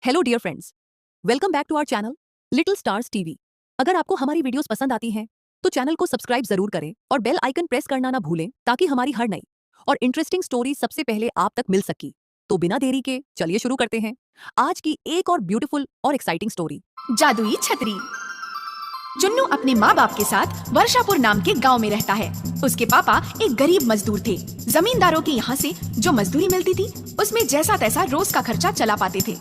Hello dear friends, welcome back to our channel little stars TV. अगर आपको हमारी videos पसंद आती हैं तो चैनल को सब्सक्राइब जरूर करें और बेल आइकन प्रेस करना ना भूलें ताकि हमारी हर नई और इंटरेस्टिंग स्टोरी सबसे पहले आप तक मिल सके। तो बिना देरी के चलिए शुरू करते हैं आज की एक और ब्यूटीफुल और एक्साइटिंग स्टोरी। जादुई छतरी। चुन्नू अपने माँ बाप के साथ वर्षापुर नाम के गांव में रहता है। उसके पापा एक गरीब मजदूर थे। जमींदारों के यहाँ से जो मजदूरी मिलती थी उसमें जैसा तैसा रोज का खर्चा चला पाते थे।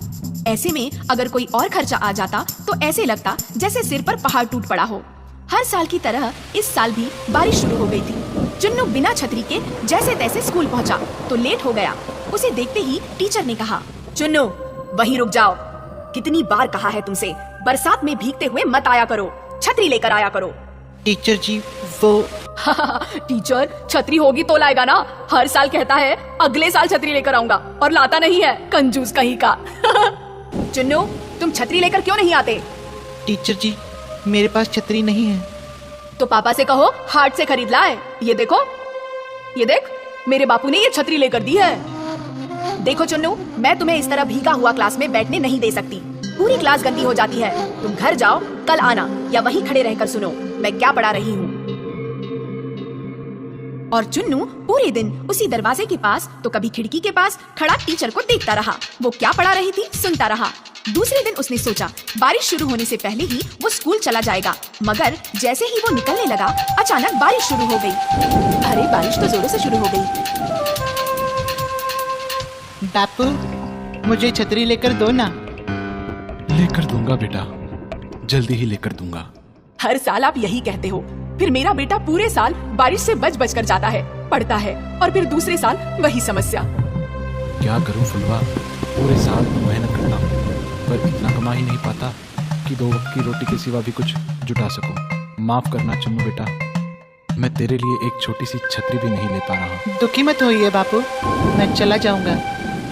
ऐसे में अगर कोई और खर्चा आ जाता तो ऐसे लगता जैसे सिर पर पहाड़ टूट पड़ा हो। हर साल की तरह इस साल भी बारिश शुरू हो गई थी। चुन्नू बिना छतरी के जैसे तैसे स्कूल पहुँचा तो लेट हो गया। उसे देखते ही टीचर ने कहा, चुन्नू वहीं रुक जाओ। कितनी बार कहा है तुमसे बरसात में भीगते हुए मत आया करो, छतरी लेकर आया करो। टीचर जी वो टीचर छतरी होगी तो लाएगा ना। हर साल कहता है अगले साल छतरी लेकर आऊंगा और लाता नहीं है, कंजूस कहीं का। चुन्नू तुम छतरी लेकर क्यों नहीं आते? टीचर जी मेरे पास छतरी नहीं है। तो पापा से कहो हाट से खरीद लाए। ये देखो, ये देख, मेरे बापू ने ये छतरी लेकर दी है। देखो चुन्नू, मैं तुम्हें इस तरह भीगा हुआ क्लास में बैठने नहीं दे सकती। पूरी क्लास गंदी हो जाती है। तुम घर जाओ, कल आना या वहीं खड़े रहकर सुनो मैं क्या पढ़ा रही हूँ। और चुन्नू पूरे दिन उसी दरवाजे के पास तो कभी खिड़की के पास खड़ा टीचर को देखता रहा। वो क्या पढ़ा रही थी सुनता रहा। दूसरे दिन उसने सोचा बारिश शुरू होने से पहले ही वो स्कूल चला जाएगा, मगर जैसे ही वो निकलने लगा अचानक बारिश शुरू हो गई। अरे बारिश तो जोरों से शुरू हो गई। बापू मुझे छतरी लेकर दो ना। लेकर दूंगा बेटा, जल्दी ही लेकर दूंगा। हर साल आप यही कहते हो, फिर मेरा बेटा पूरे साल बारिश से बच बच कर जाता है, पढ़ता है और फिर दूसरे साल वही समस्या। क्या करूं फुलवा, पूरे साल मेहनत करता हूँ पर इतना कमा ही नहीं पाता कि 2 वक्त की रोटी के सिवा भी कुछ जुटा सकूं। माफ करना चुन्नू बेटा, मैं तेरे लिए एक छोटी सी छतरी भी नहीं ले पा रहा हूँ। दुखी मत होइए बापू, मैं चला जाऊंगा।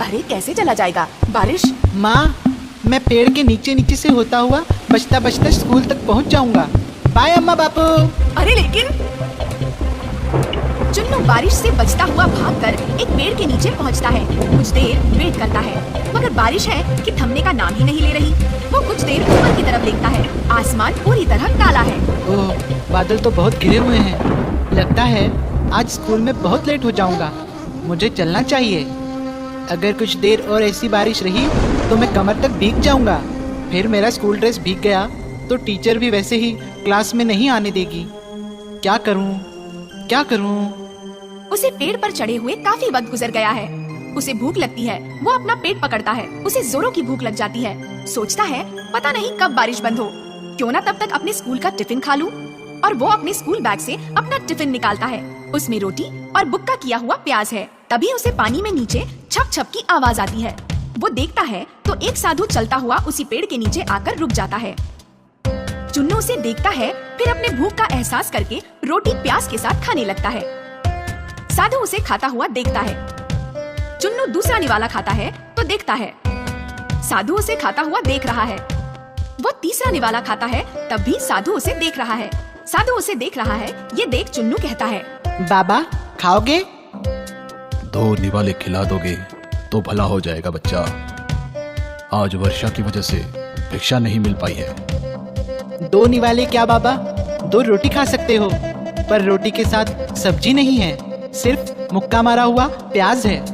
अरे कैसे चला जाएगा? बारिश। माँ मैं पेड़ के नीचे नीचे से होता हुआ बचता बचता स्कूल तक पहुँच जाऊंगा। बाय अम्मा बापू। अरे लेकिन चुन्नू बारिश से बचता हुआ भागकर एक पेड़ के नीचे पहुंचता है। कुछ देर वेट करता है मगर बारिश है कि थमने का नाम ही नहीं ले रही। वो कुछ देर ऊपर की तरफ देखता है। आसमान पूरी तरह काला है। ओह बादल तो बहुत घिरे हुए हैं। लगता है आज स्कूल में बहुत लेट हो जाऊंगा। मुझे चलना चाहिए। अगर कुछ देर और ऐसी बारिश रही तो मैं कमर तक भीग जाऊंगा। फिर मेरा स्कूल ड्रेस भीग गया तो टीचर भी वैसे ही क्लास में नहीं आने देगी। क्या करूं, क्या करूं? उसे पेड़ पर चढ़े हुए काफी वक्त गुजर गया है। उसे भूख लगती है। वो अपना पेट पकड़ता है। उसे जोरों की भूख लग जाती है। सोचता है पता नहीं कब बारिश बंद हो, क्यों ना तब तक अपने स्कूल का टिफिन खा लूं। और वो अपने स्कूल बैग से अपना टिफिन निकालता है। उसमें रोटी और बुक्का किया हुआ प्याज है। तभी उसे पानी में नीचे छप छप की आवाज आती है। वो देखता है तो एक साधु चलता हुआ उसी पेड़ के नीचे आकर रुक जाता है। चुन्नू उसे देखता है, फिर अपने भूख का एहसास करके रोटी प्याज के साथ खाने लगता है। साधु उसे खाता हुआ देखता है। चुन्नू दूसरा निवाला खाता है तो देखता है साधु उसे खाता हुआ देख रहा है। वो तीसरा निवाला खाता है तब भी साधु उसे देख रहा है। साधु उसे देख रहा है, ये देख चुन्नू कहता है, बाबा खाओगे? 2 निवाले खिला दोगे तो भला हो जाएगा बच्चा। आज वर्षा की वजह से भिक्षा नहीं मिल पाई है। 2 निवाले क्या बाबा, 2 रोटी खा सकते हो, पर रोटी के साथ सब्जी नहीं है, सिर्फ मुक्का मारा हुआ प्याज है।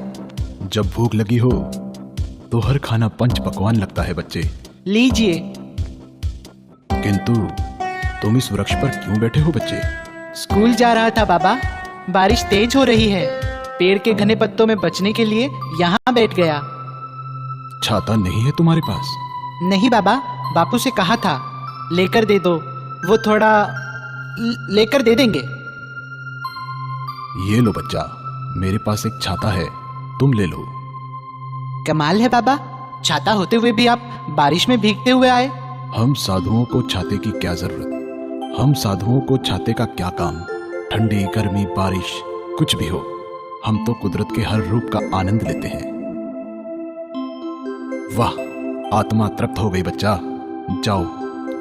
जब भूख लगी हो तो हर खाना पंच पकवान लगता है बच्चे। लीजिए। किंतु तुम इस वृक्ष पर क्यों बैठे हो बच्चे? स्कूल जा रहा था बाबा, बारिश तेज हो रही है। पेड़ के घने पत्तों में बचने के लिए यहाँ बैठ गया। छाता नहीं है तुम्हारे पास? नहीं बाबा, बापू से कहा था लेकर दे दो, वो थोड़ा लेकर दे देंगे। ये लो बच्चा, मेरे पास एक छाता है, तुम ले लो। कमाल है बाबा, छाता होते हुए भी आप बारिश में भीगते हुए आए। हम साधुओं को छाते की क्या जरूरत, हम साधुओं को छाते का क्या काम। ठंडी गर्मी बारिश कुछ भी हो, हम तो कुदरत के हर रूप का आनंद लेते हैं। वाह, आत्मा तृप्त हो गई बच्चा, जाओ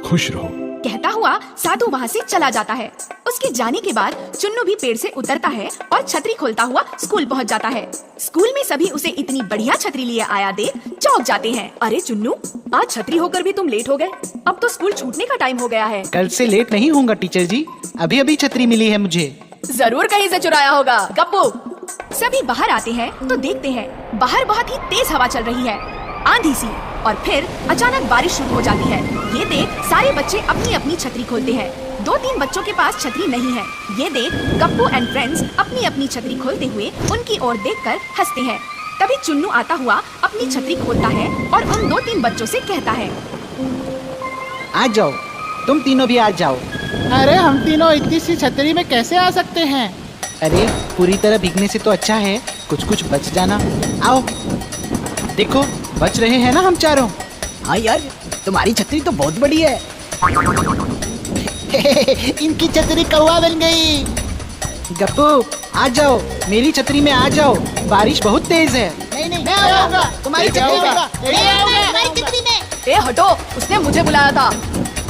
खुश रहो। कहता हुआ हुआ साधु वहाँ से चला जाता है। उसके जाने के बाद चुन्नू भी पेड़ से उतरता है और छतरी खोलता हुआ स्कूल पहुँच जाता है। स्कूल में सभी उसे इतनी बढ़िया छतरी लिए आया देख चौंक जाते हैं। अरे चुन्नू, आज छतरी होकर भी तुम लेट हो गए। अब तो स्कूल छूटने का टाइम हो गया है। कल से लेट नहीं होऊंगा टीचर जी, अभी अभी छतरी मिली है मुझे। जरूर कहीं से चुराया होगा गप्पू। सभी बाहर आते हैं तो देखते हैं बाहर बहुत ही तेज हवा चल रही है, आंधी सी, और फिर अचानक बारिश शुरू हो जाती है। ये देख सारे बच्चे अपनी अपनी छतरी खोलते हैं। 2-3 बच्चों के पास छतरी नहीं है। ये देख गप्पू एंड फ्रेंड्स अपनी अपनी छतरी खोलते हुए उनकी ओर देखकर हंसते हैं। तभी चुन्नू आता हुआ अपनी छतरी खोलता है और उन 2-3 बच्चों से कहता है, आ जाओ, तुम तीनों भी आ जाओ। अरे हम तीनों इतनी सी छतरी में कैसे आ सकते हैं? अरे पूरी तरह भीगने से तो अच्छा है कुछ कुछ बच जाना। आओ देखो, बच रहे हैं ना हम चारों। हाँ यार, तुम्हारी छतरी तो बहुत बड़ी है। इनकी छतरी कौवा बन गई। गप्पू आ जाओ, मेरी छतरी में आ जाओ, बारिश बहुत तेज है। नहीं मैं आऊंगा, तुम्हारी छतरी में। ए हटो, उसने मुझे बुलाया था।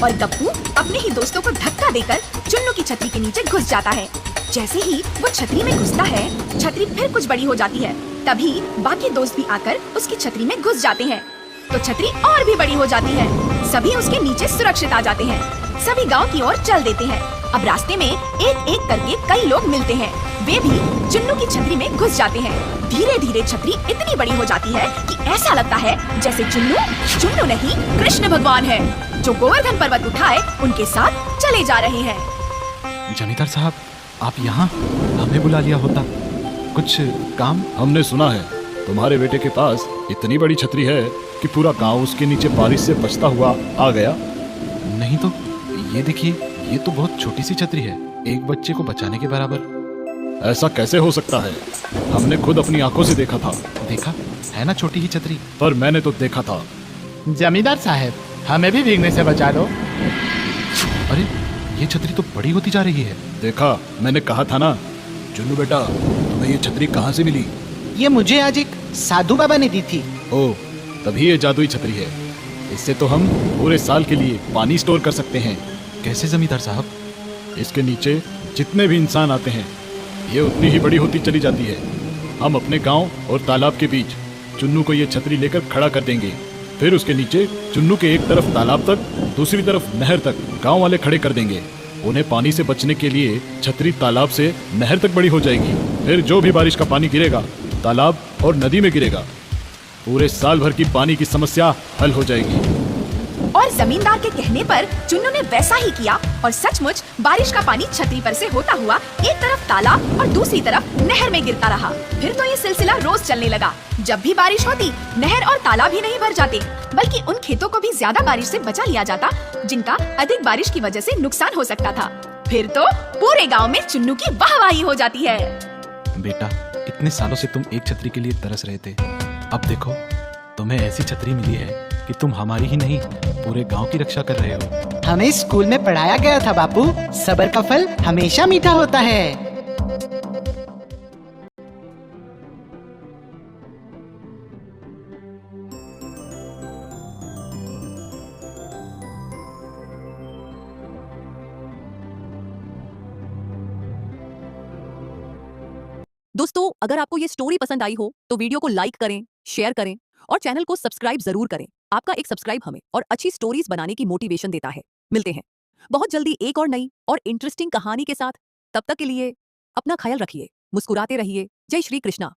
और गप्पू अपने ही दोस्तों को धक्का देकर चुन्नू की छतरी के नीचे घुस जाता है। जैसे ही वो छतरी में घुसता है, छतरी फिर कुछ बड़ी हो जाती है। तभी बाकी दोस्त भी आकर उसकी छतरी में घुस जाते हैं, तो छतरी और भी बड़ी हो जाती है। सभी उसके नीचे सुरक्षित आ जाते हैं। सभी गांव की ओर चल देते हैं। अब रास्ते में एक एक करके कई लोग मिलते हैं। वे भी चुन्नू की छतरी में घुस जाते हैं। धीरे धीरे छतरी इतनी बड़ी हो जाती है कि ऐसा लगता है जैसे चुन्नू नहीं कृष्ण भगवान है, जो गोवर्धन पर्वत उठाए उनके साथ चले जा रहे हैं। जमींदार साहब, आप यहाँ हमें बुला लिया होता, कुछ काम। हमने सुना है तुम्हारे बेटे के पास इतनी बड़ी छतरी है कि पूरा गांव उसके नीचे बारिश से बचता हुआ आ गया। नहीं तो ये देखिए, ये तो बहुत छोटी सी छतरी है, एक बच्चे को बचाने के बराबर। ऐसा कैसे हो सकता है? हमने खुद अपनी आंखों से देखा था। देखा है ना छोटी ही छतरी। पर मैंने तो देखा था। जमींदार साहब, हमें भी भीगने से बचा लो। अरे ये छतरी तो बड़ी होती जा रही है। देखा, मैंने कहा था ना। चुन्नू बेटा, तुम्हें ये छतरी कहाँ से मिली? ये मुझे आज एक साधु बाबा ने दी थी। ओह, तभी ये जादुई छतरी है। इससे तो हम पूरे साल के लिए पानी स्टोर कर सकते हैं। कैसे जमींदार साहब? इसके नीचे जितने भी इंसान आते हैं, ये उतनी ही बड़ी होती चली जाती है। हम अपने गांव और तालाब के बीच चुन्नू को ये छतरी लेकर खड़ा कर देंगे। फिर उसके नीचे चुन्नू के एक तरफ तालाब तक, दूसरी तरफ नहर तक गांव वाले खड़े कर देंगे। उन्हें पानी से बचने के लिए छतरी तालाब से नहर तक बड़ी हो जाएगी। फिर जो भी बारिश का पानी गिरेगा, तालाब और नदी में गिरेगा। पूरे साल भर की पानी की समस्या हल हो जाएगी। और जमींदार के कहने पर चुन्नू ने वैसा ही किया और सचमुच बारिश का पानी छतरी पर से होता हुआ एक तरफ तालाब और दूसरी तरफ नहर में गिरता रहा। फिर तो ये सिलसिला रोज चलने लगा। जब भी बारिश होती, नहर और तालाब ही नहीं भर जाते, बल्कि उन खेतों को भी ज्यादा बारिश से बचा लिया जाता जिनका अधिक बारिश की वजह से नुकसान हो सकता था। फिर तो पूरे गाँव में चुन्नू की वाहवाही हो जाती है। बेटा, इतने सालों से तुम एक छतरी के लिए तरस रहे थे, अब देखो तुम्हें ऐसी छतरी मिली है कि तुम हमारी ही नहीं पूरे गांव की रक्षा कर रहे हो। हमें स्कूल में पढ़ाया गया था बापू, सब्र का फल हमेशा मीठा होता है। दोस्तों, अगर आपको ये स्टोरी पसंद आई हो तो वीडियो को लाइक करें, शेयर करें और चैनल को सब्सक्राइब जरूर करें। आपका एक सब्सक्राइब हमें और अच्छी स्टोरीज बनाने की मोटिवेशन देता है। मिलते हैं बहुत जल्दी एक और नई और इंटरेस्टिंग कहानी के साथ। तब तक के लिए अपना ख्याल रखिए, मुस्कुराते रहिए। जय श्री कृष्णा।